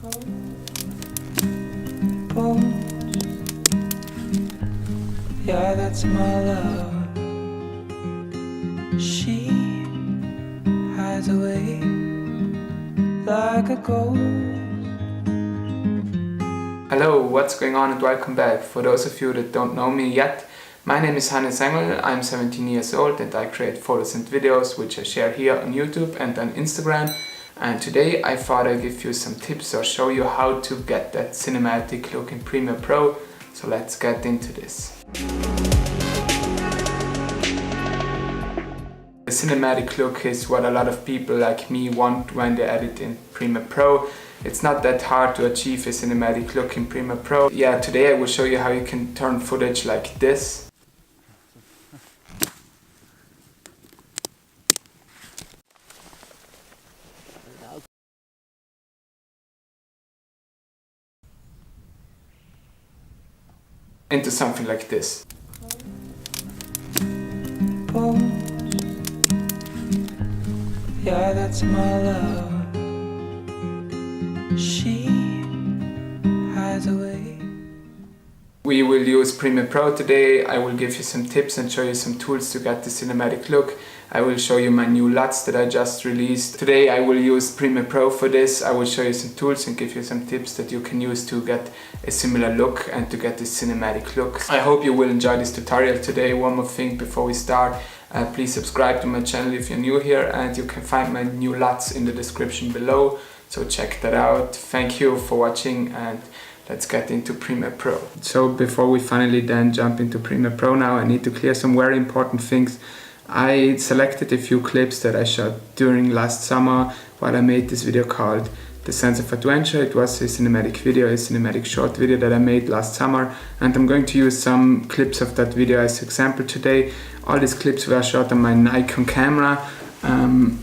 Yeah, that's my love. She hides away like a ghost. Hello, what's going on and welcome back. For those of you that don't know me yet, my name is hons.engl, I'm 17 years old and I create photos and videos which I share here on YouTube and on Instagram. And today I thought I'd give you some tips or show you how to get that cinematic look in Premiere Pro. So let's get into this. The cinematic look is what a lot of people like me want when they edit in Premiere Pro. It's not that hard to achieve a cinematic look in Premiere Pro. Yeah, today I will show you how you can turn footage like this into something like this. Yeah, that's my love. She hides away. We will use Premiere Pro today. I will give you some tips and show you some tools to get the cinematic look. I will show you my new LUTs that I just released. Today I will use Premiere Pro for this. I will show you some tools and give you some tips that you can use to get a similar look and to get this cinematic look. I hope you will enjoy this tutorial today. One more thing before we start. Please subscribe to my channel if you're new here, and you can find my new LUTs in the description below. So check that out. Thank you for watching and let's get into Premiere Pro. So before we finally then jump into Premiere Pro now, I need to clear some very important things. I selected a few clips that I shot during last summer while I made this video called The Sense of Adventure. It was a cinematic video, a cinematic short video that I made last summer, and I'm going to use some clips of that video as example today. All these clips were shot on my Nikon camera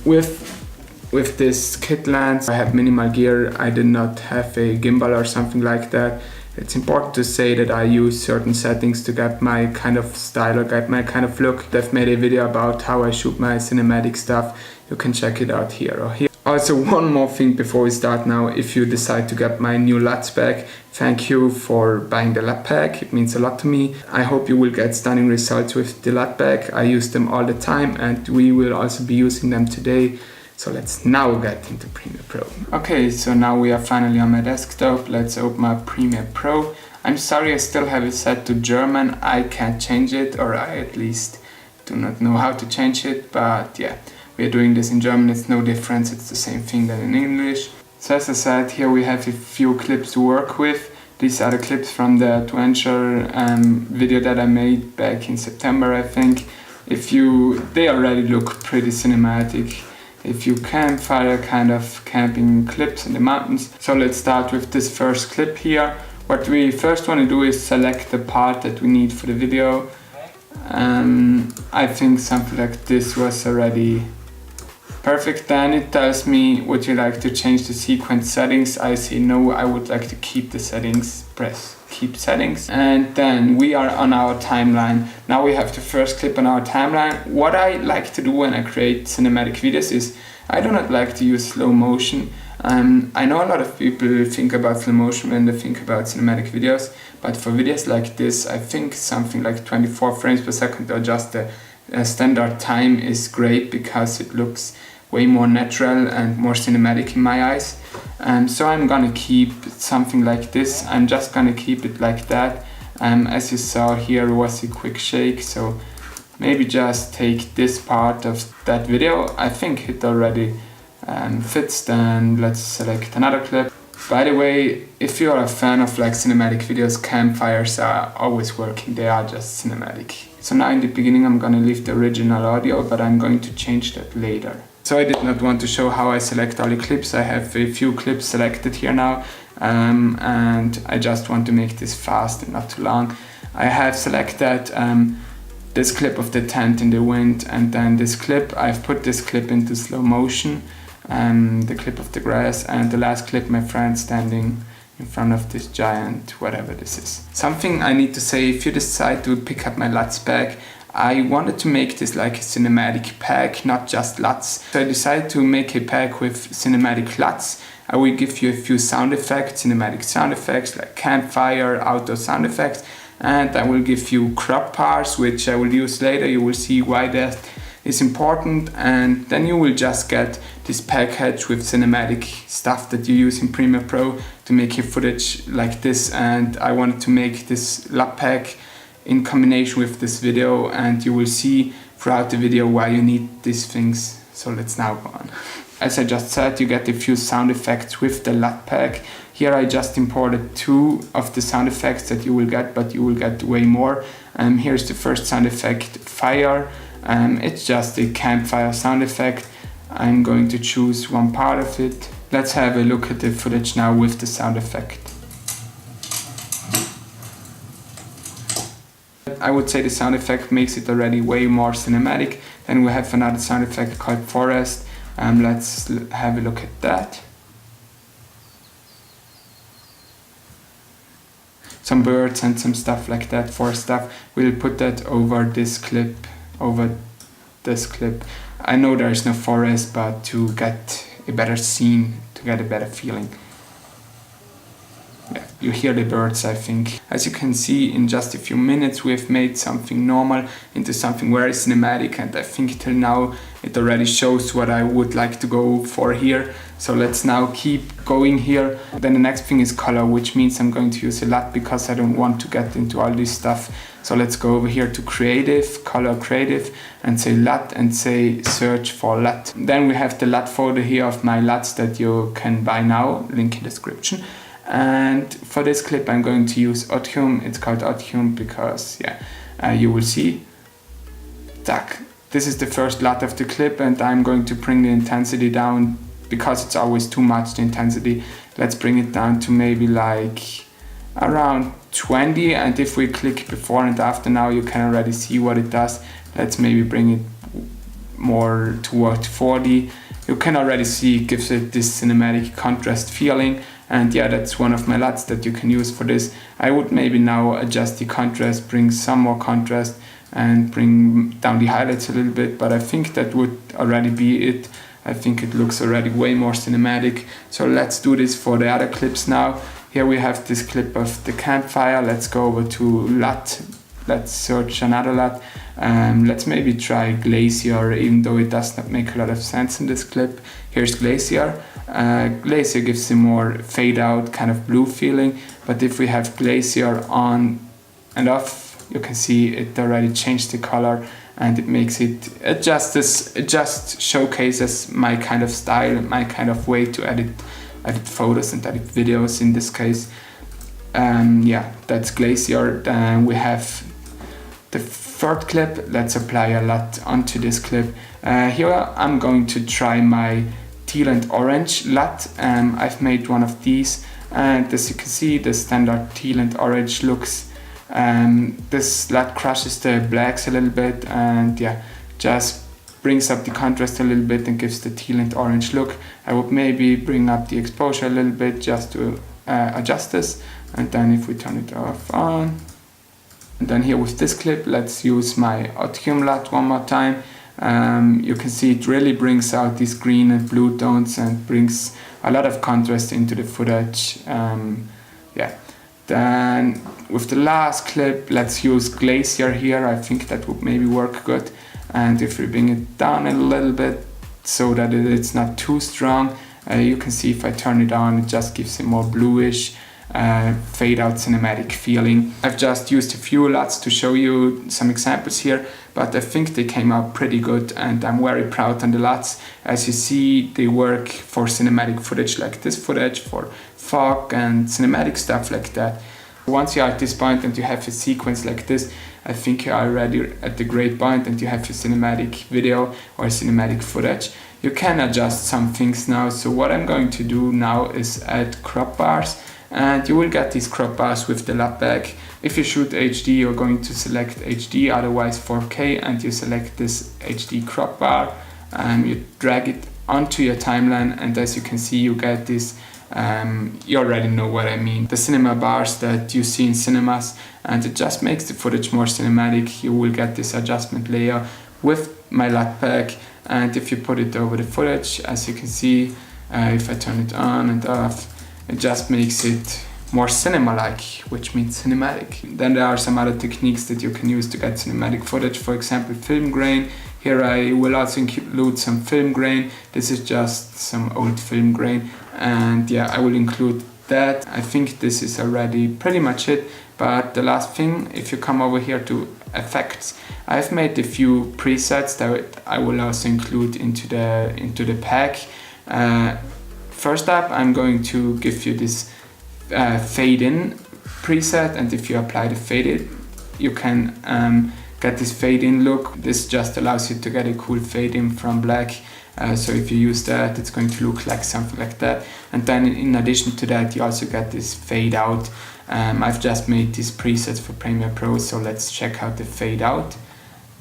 with this kit lens. I have minimal gear, I did not have a gimbal or something like that. It's important to say that I use certain settings to get my kind of style or get my kind of look. I've made a video about how I shoot my cinematic stuff. You can check it out here or here. Also, one more thing before we start now. If you decide to get my new LUTs pack, thank you for buying the LUT pack. It means a lot to me. I hope you will get stunning results with the LUT pack. I use them all the time and we will also be using them today. So let's now get into Premiere Pro. Okay, so now we are finally on my desktop. Let's open up Premiere Pro. I'm sorry, I still have it set to German. I can't change it, or I at least do not know how to change it. But yeah, we are doing this in German. It's no difference. It's the same thing than in English. So as I said, here we have a few clips to work with. These are the clips from the adventure video that I made back in September, I think. They already look pretty cinematic. If you campfire kind of camping clips in the mountains. So let's start with this first clip here. What we first want to do is select the part that we need for the video. I think something like this was already perfect. Then it tells me, would you like to change the sequence settings? I say no, I would like to keep the settings. Press keep settings, and then we are on our timeline. Now we have the first clip on our timeline. What I like to do when I create cinematic videos is I do not like to use slow motion. I know a lot of people think about slow motion when they think about cinematic videos, but for videos like this I think something like 24 frames per second or just a standard time is great because it looks way more natural and more cinematic in my eyes. So I'm gonna keep something like this. I'm just gonna keep it like that. As you saw here was a quick shake, so maybe just take this part of that video. I think it already fits. Then let's select another clip. By the way, if you are a fan of like cinematic videos, campfires are always working. They are just cinematic. So now in the beginning I'm gonna leave the original audio, but I'm going to change that later. So I did not want to show how I select all the clips. I have a few clips selected here now, and I just want to make this fast and not too long. I have selected this clip of the tent in the wind, and then this clip, I've put this clip into slow motion, the clip of the grass, and the last clip my friend standing in front of this giant, whatever this is. Something I need to say, if you decide to pick up my LUTs pack, I wanted to make this like a cinematic pack, not just LUTs. So I decided to make a pack with cinematic LUTs I will give you a few sound effects, cinematic sound effects like campfire, outdoor sound effects, and I will give you crop bars, which I will use later. You will see why that is important, and then you will just get this package with cinematic stuff that you use in Premiere Pro to make your footage like this. And I wanted to make this LUT pack in combination with this video, and you will see throughout the video why you need these things. So let's now go on. As I just said, you get a few sound effects with the LUT pack. Here I just imported 2 of the sound effects that you will get, but you will get way more. Here's the first sound effect, fire. It's just a campfire sound effect. I'm going to choose one part of it. Let's have a look at the footage now with the sound effect. I would say the sound effect makes it already way more cinematic. Then we have another sound effect called forest. Let's have a look at that. Some birds and some stuff like that, forest stuff. We'll put that over this clip. I know there is no forest, but to get a better scene, to get a better feeling. Yeah, you hear the birds, I think. As you can see, in just a few minutes we've made something normal into something very cinematic, and I think till now it already shows what I would like to go for here. So let's now keep going here. Then the next thing is color, which means I'm going to use a LUT because I don't want to get into all this stuff. So let's go over here to creative, color creative, and say LUT and say search for LUT. Then we have the LUT folder here of my LUTs that you can buy now, link in description. And for this clip I'm going to use Otium. It's called Otium because you will see. Tack. This is the first LUT of the clip, and I'm going to bring the intensity down because it's always too much, the intensity. Let's bring it down to maybe like around 20, and if we click before and after now you can already see what it does. Let's maybe bring it more toward 40. You can already see it gives it this cinematic contrast feeling, and yeah, that's one of my LUTs that you can use for this. I would maybe now adjust the contrast, bring some more contrast and bring down the highlights a little bit, but I think that would already be it. I think it looks already way more cinematic. So let's do this for the other clips now. Here we have this clip of the campfire. Let's go over to LUT. Let's search another LUT. Let's maybe try Glacier, even though it does not make a lot of sense in this clip. Here's Glacier. Glacier gives a more fade out kind of blue feeling, but if we have Glacier on and off, you can see it already changed the color, and it makes it just showcases my kind of style, my kind of way to edit photos and edit videos in this case. Yeah, that's Glacier. Then we have the third clip. Let's apply a LUT onto this clip. Here I'm going to try my teal and orange LUT. I've made one of these, and as you can see, the standard teal and orange looks. This LUT crushes the blacks a little bit, and yeah, just brings up the contrast a little bit and gives the teal and orange look. I would maybe bring up the exposure a little bit just to adjust this, and then if we turn it off on, and then here with this clip, let's use my Otium LUT one more time. You can see it really brings out these green and blue tones and brings a lot of contrast into the footage. Yeah. Then with the last clip, let's use Glacier here. I think that would maybe work good. And if we bring it down a little bit so that it's not too strong, you can see if I turn it on, it just gives a more bluish, fade out cinematic feeling. I've just used a few LUTs to show you some examples here, but I think they came out pretty good, and I'm very proud on the LUTs. As you see, they work for cinematic footage like this footage, for fog and cinematic stuff like that. Once you're at this point and you have a sequence like this, I think you're already at the great point and you have your cinematic video or cinematic footage. You can adjust some things now. So what I'm going to do now is add crop bars, and you will get these crop bars with the LUT pack. If you shoot HD, you're going to select HD, otherwise 4K, and you select this HD crop bar, and you drag it onto your timeline, and as you can see, you get this, you already know what I mean, the cinema bars that you see in cinemas, and it just makes the footage more cinematic. You will get this adjustment layer with my LUT pack, and if you put it over the footage, as you can see, If I turn it on and off, it just makes it more cinema-like, which means cinematic. Then there are some other techniques that you can use to get cinematic footage, for example film grain. Here I will also include some film grain. This is just some old film grain, and yeah, I will include that. I think this is already pretty much it. But the last thing, if you come over here to effects, I've made a few presets that I will also include into the pack. First up, I'm going to give you this fade in preset, and if you apply the fade in, you can get this fade in look. This just allows you to get a cool fade in from black. So if you use that, it's going to look like something like that. And then in addition to that, you also get this fade out. I've just made these presets for Premiere Pro, so let's check out the fade out.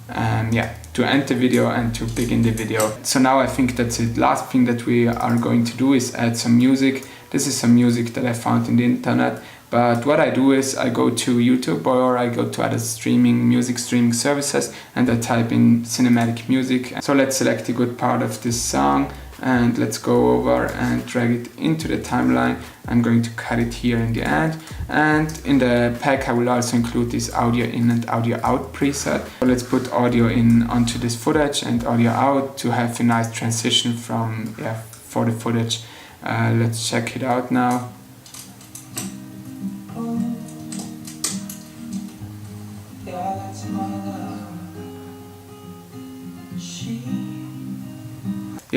To end the video and to begin the video. So now I think that's it. Last thing that we are going to do is add some music. This is some music that I found in the internet. But what I do is I go to YouTube or I go to other music streaming services, and I type in cinematic music. So let's select a good part of this song and let's go over and drag it into the timeline. I'm going to cut it here in the end. And in the pack I will also include this audio in and audio out preset. So let's put audio in onto this footage and audio out to have a nice transition for the footage. Let's check it out now.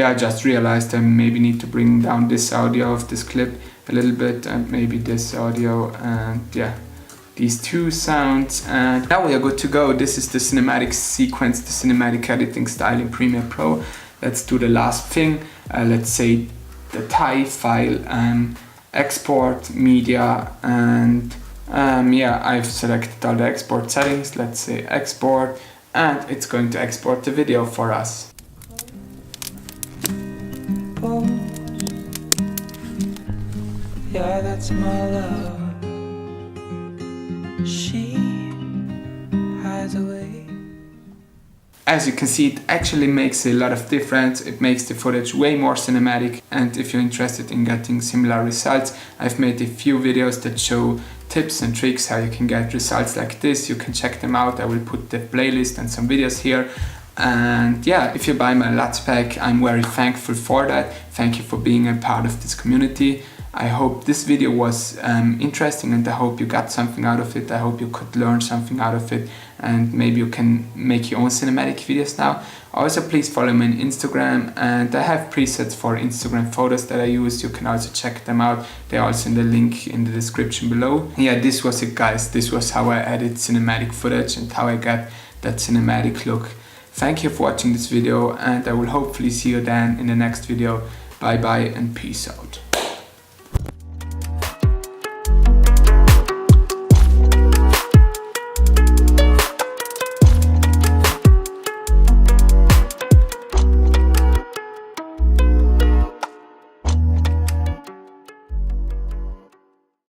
I just realized I maybe need to bring down this audio of this clip a little bit, and maybe this audio, and these two sounds, and now we are good to go. This is the cinematic sequence, the cinematic editing style in Premiere Pro. Let's do the last thing. Let's say the TIE file, export media, and I've selected all the export settings. Let's say export, and it's going to export the video for us. Yeah, that's my love. She hides away. As you can see, it actually makes a lot of difference. It makes the footage way more cinematic, and if you're interested in getting similar results, I've made a few videos that show tips and tricks how you can get results like this. You can check them out. I will put the playlist and some videos here. And if you buy my LUT pack, I'm very thankful for that. Thank you for being a part of this community. I hope this video was interesting, and I hope you got something out of it. I hope you could learn something out of it, and maybe you can make your own cinematic videos now. Also, please follow me on Instagram, and I have presets for Instagram photos that I use. You can also check them out. They're also in the link in the description below. This was it, guys. This was how I edit cinematic footage and how I got that cinematic look. Thank you for watching this video, and I will hopefully see you then in the next video. Bye bye and peace out.